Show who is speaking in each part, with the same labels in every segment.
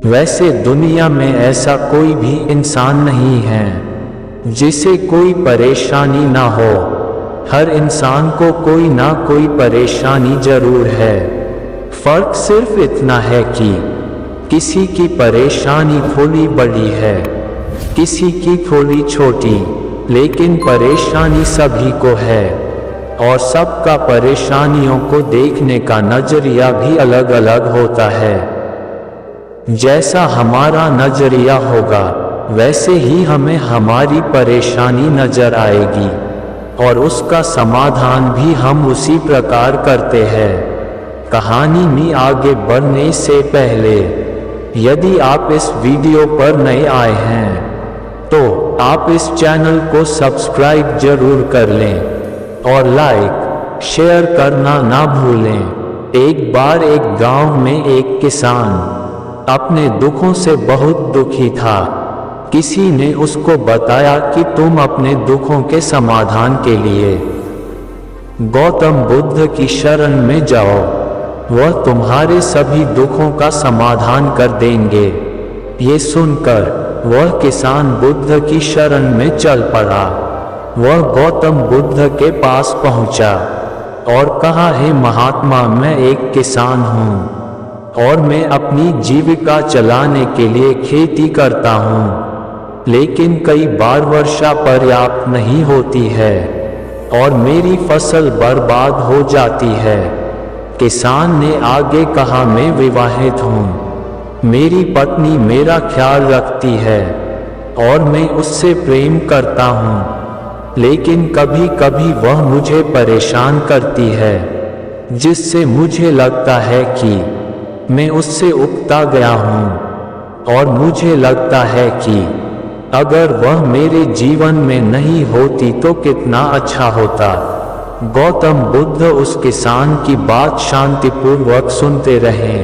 Speaker 1: वैसे दुनिया में ऐसा कोई भी इंसान नहीं है जिसे कोई परेशानी ना हो। हर इंसान को कोई ना कोई परेशानी जरूर है। फर्क सिर्फ इतना है कि किसी की परेशानी थोड़ी बड़ी है, किसी की थोड़ी छोटी, लेकिन परेशानी सभी को है। और सबका परेशानियों को देखने का नजरिया भी अलग अलग होता है। जैसा हमारा नजरिया होगा वैसे ही हमें हमारी परेशानी नजर आएगी और उसका समाधान भी हम उसी प्रकार करते हैं। कहानी में आगे बढ़ने से पहले यदि आप इस वीडियो पर नए आए हैं तो आप इस चैनल को सब्सक्राइब जरूर कर लें और लाइक शेयर करना ना भूलें। एक बार एक गांव में एक किसान अपने दुखों से बहुत दुखी था। किसी ने उसको बताया कि तुम अपने दुखों के समाधान के लिए गौतम बुद्ध की शरण में जाओ, वह तुम्हारे सभी दुखों का समाधान कर देंगे। ये सुनकर वह किसान बुद्ध की शरण में चल पड़ा। वह गौतम बुद्ध के पास पहुंचा और कहा, हे महात्मा, मैं एक किसान हूँ और मैं अपनी जीविका चलाने के लिए खेती करता हूँ, लेकिन कई बार वर्षा पर्याप्त नहीं होती है और मेरी फसल बर्बाद हो जाती है। किसान ने आगे कहा, मैं विवाहित हूँ, मेरी पत्नी मेरा ख्याल रखती है और मैं उससे प्रेम करता हूँ, लेकिन कभी कभी वह मुझे परेशान करती है, जिससे मुझे लगता है कि मैं उससे उकता गया हूँ और मुझे लगता है कि अगर वह मेरे जीवन में नहीं होती तो कितना अच्छा होता। गौतम बुद्ध उस किसान की बात शांतिपूर्वक सुनते रहे।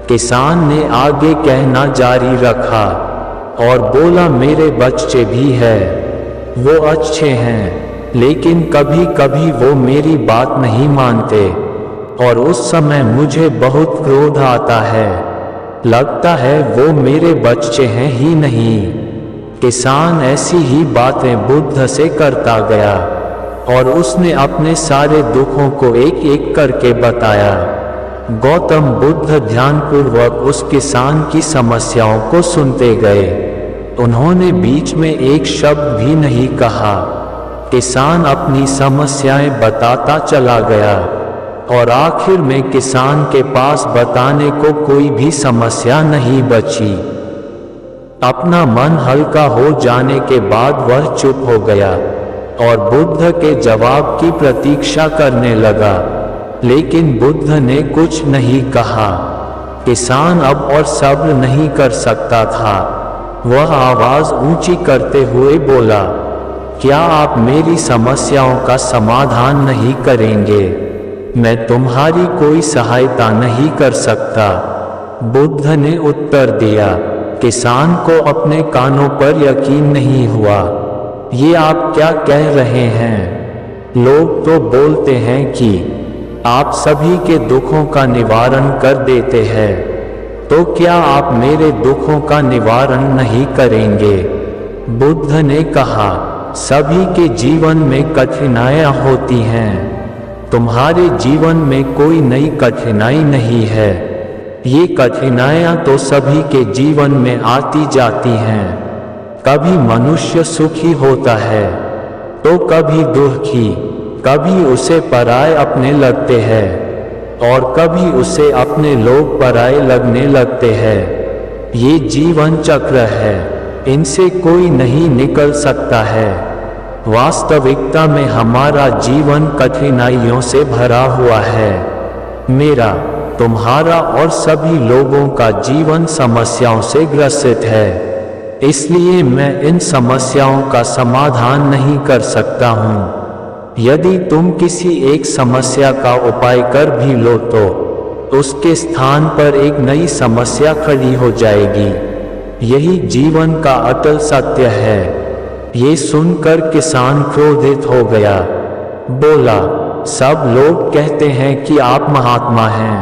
Speaker 1: किसान ने आगे कहना जारी रखा और बोला, मेरे बच्चे भी हैं, वो अच्छे हैं, लेकिन कभी कभी वो मेरी बात नहीं मानते और उस समय मुझे बहुत क्रोध आता है, लगता है वो मेरे बच्चे हैं ही नहीं। किसान ऐसी ही बातें बुद्ध से करता गया और उसने अपने सारे दुखों को एक एक करके बताया। गौतम बुद्ध ध्यानपूर्वक उस किसान की समस्याओं को सुनते गए। उन्होंने बीच में एक शब्द भी नहीं कहा। किसान अपनी समस्याएं बताता चला गया और आखिर में किसान के पास बताने को कोई भी समस्या नहीं बची। अपना मन हल्का हो जाने के बाद वह चुप हो गया और बुद्ध के जवाब की प्रतीक्षा करने लगा, लेकिन बुद्ध ने कुछ नहीं कहा। किसान अब और सब्र नहीं कर सकता था। वह आवाज ऊंची करते हुए बोला, क्या आप मेरी समस्याओं का समाधान नहीं करेंगे? मैं तुम्हारी कोई सहायता नहीं कर सकता। बुद्ध ने उत्तर दिया। किसान को अपने कानों पर यकीन नहीं हुआ। ये आप क्या कह रहे हैं? लोग तो बोलते हैं कि आप सभी के दुखों का निवारण कर देते हैं, तो क्या आप मेरे दुखों का निवारण नहीं करेंगे? बुद्ध ने कहा, सभी के जीवन में कठिनाइयाँ होती हैं, तुम्हारे जीवन में कोई नई कठिनाई नहीं है। ये कठिनाइयाँ तो सभी के जीवन में आती जाती हैं। कभी मनुष्य सुखी होता है तो कभी दुखी, कभी उसे पराये अपने लगते हैं और कभी उसे अपने लोग पराये लगने लगते हैं। ये जीवन चक्र है, इनसे कोई नहीं निकल सकता है। वास्तविकता में हमारा जीवन कठिनाइयों से भरा हुआ है। मेरा, तुम्हारा और सभी लोगों का जीवन समस्याओं से ग्रसित है, इसलिए मैं इन समस्याओं का समाधान नहीं कर सकता हूँ। यदि तुम किसी एक समस्या का उपाय कर भी लो तो उसके स्थान पर एक नई समस्या खड़ी हो जाएगी। यही जीवन का अटल सत्य है। ये सुनकर किसान क्रोधित हो गया। बोला, सब लोग कहते हैं कि आप महात्मा हैं,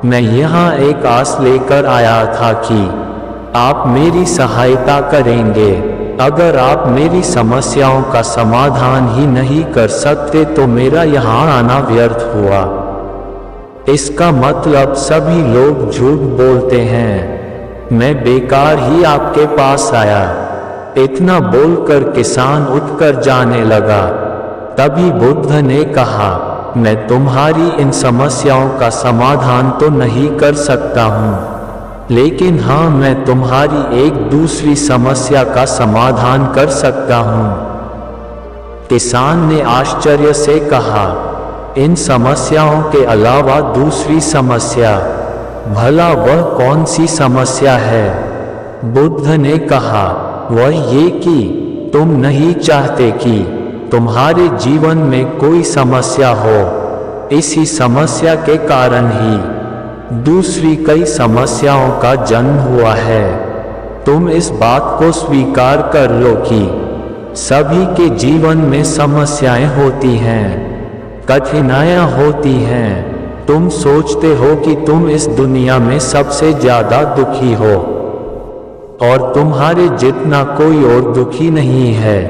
Speaker 1: मैं यहाँ एक आस लेकर आया था कि आप मेरी सहायता करेंगे। अगर आप मेरी समस्याओं का समाधान ही नहीं कर सकते तो मेरा यहाँ आना व्यर्थ हुआ। इसका मतलब सभी लोग झूठ बोलते हैं। मैं बेकार ही आपके पास आया। इतना बोलकर किसान उठकर जाने लगा। तभी बुद्ध ने कहा, मैं तुम्हारी इन समस्याओं का समाधान तो नहीं कर सकता हूँ, लेकिन हाँ, मैं तुम्हारी एक दूसरी समस्या का समाधान कर सकता हूँ। किसान ने आश्चर्य से कहा, इन समस्याओं के अलावा दूसरी समस्या? भला वह कौन सी समस्या है? बुद्ध ने कहा, वह ये कि तुम नहीं चाहते कि तुम्हारे जीवन में कोई समस्या हो। इसी समस्या के कारण ही दूसरी कई समस्याओं का जन्म हुआ है। तुम इस बात को स्वीकार कर लो कि सभी के जीवन में समस्याएं होती हैं, कठिनाइयां होती हैं। तुम सोचते हो कि तुम इस दुनिया में सबसे ज्यादा दुखी हो, और तुम्हारे जितना कोई और दुखी नहीं है।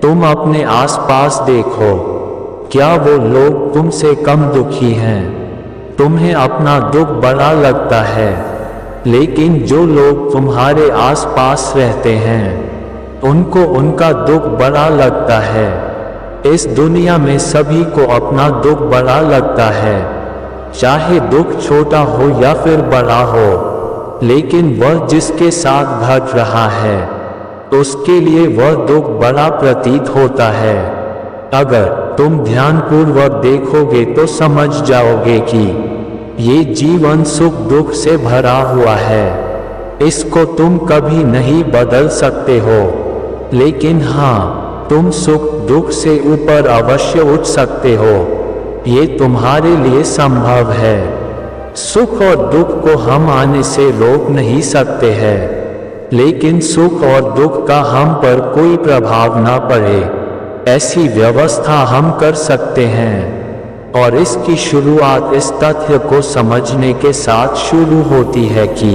Speaker 1: तुम अपने आसपास देखो, क्या वो लोग तुमसे कम दुखी हैं? तुम्हें अपना दुख बड़ा लगता है, लेकिन जो लोग तुम्हारे आसपास रहते हैं उनको उनका दुख बड़ा लगता है। इस दुनिया में सभी को अपना दुख बड़ा लगता है, चाहे दुख छोटा हो या फिर बड़ा हो, लेकिन वह जिसके साथ घट रहा है उसके लिए वह दुख बड़ा प्रतीत होता है। अगर तुम ध्यानपूर्वक देखोगे तो समझ जाओगे कि ये जीवन सुख दुख से भरा हुआ है। इसको तुम कभी नहीं बदल सकते हो, लेकिन हाँ, तुम सुख दुख से ऊपर अवश्य उठ सकते हो। ये तुम्हारे लिए संभव है। सुख और दुख को हम आने से रोक नहीं सकते हैं, लेकिन सुख और दुख का हम पर कोई प्रभाव ना पड़े ऐसी व्यवस्था हम कर सकते हैं। और इसकी शुरुआत इस तथ्य को समझने के साथ शुरू होती है कि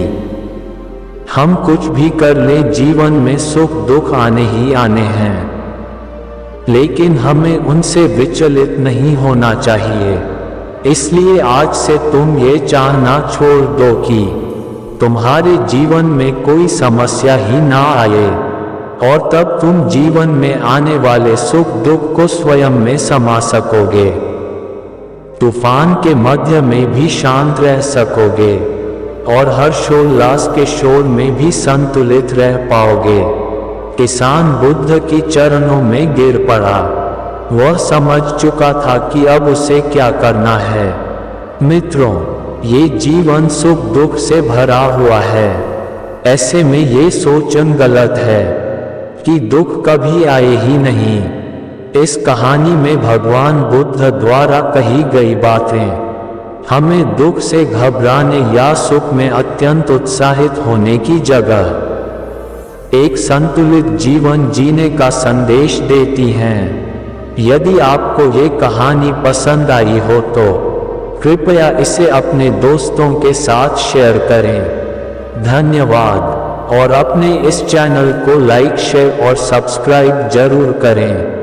Speaker 1: हम कुछ भी कर लें, जीवन में सुख दुख आने ही आने हैं, लेकिन हमें उनसे विचलित नहीं होना चाहिए। इसलिए आज से तुम ये चाहना छोड़ दो कि तुम्हारे जीवन में कोई समस्या ही ना आए, और तब तुम जीवन में आने वाले सुख दुख को स्वयं में समा सकोगे। तूफान के मध्य में भी शांत रह सकोगे, और हर्षोल्लास के शोर में भी संतुलित रह पाओगे। किसान बुद्ध की चरणों में गिर पड़ा। वह समझ चुका था कि अब उसे क्या करना है। मित्रों, ये जीवन सुख दुख से भरा हुआ है। ऐसे में ये सोचना गलत है कि दुख कभी आए ही नहीं। इस कहानी में भगवान बुद्ध द्वारा कही गई बातें हमें दुख से घबराने या सुख में अत्यंत उत्साहित होने की जगह एक संतुलित जीवन जीने का संदेश देती हैं। यदि आपको ये कहानी पसंद आई हो तो कृपया इसे अपने दोस्तों के साथ शेयर करें। धन्यवाद। और अपने इस चैनल को लाइक शेयर और सब्सक्राइब जरूर करें।